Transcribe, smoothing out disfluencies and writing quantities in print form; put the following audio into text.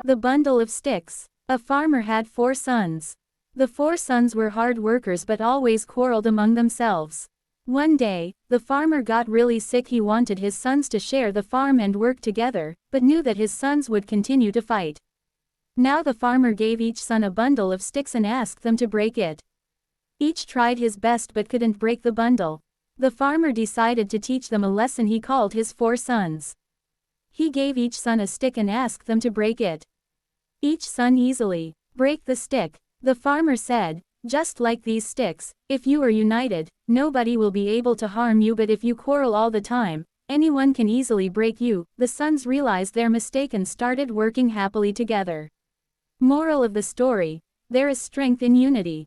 The bundle of sticks. A farmer had 4 sons. The 4 sons were hard workers but always quarreled among themselves. One day, the farmer got really sick. He wanted his sons to share the farm and work together, but knew that his sons would continue to fight. Now the farmer gave each son a bundle of sticks and asked them to break it. Each tried his best but couldn't break the bundle. The farmer decided to teach them a lesson. He called his 4 sons. He gave each son a stick and asked them to break it. Each son easily break the stick. The farmer said, "Just like these sticks, if you are united, nobody will be able to harm you, but if you quarrel all the time, anyone can easily break you." The sons realized their mistake and started working happily together. Moral of the story: there is strength in unity.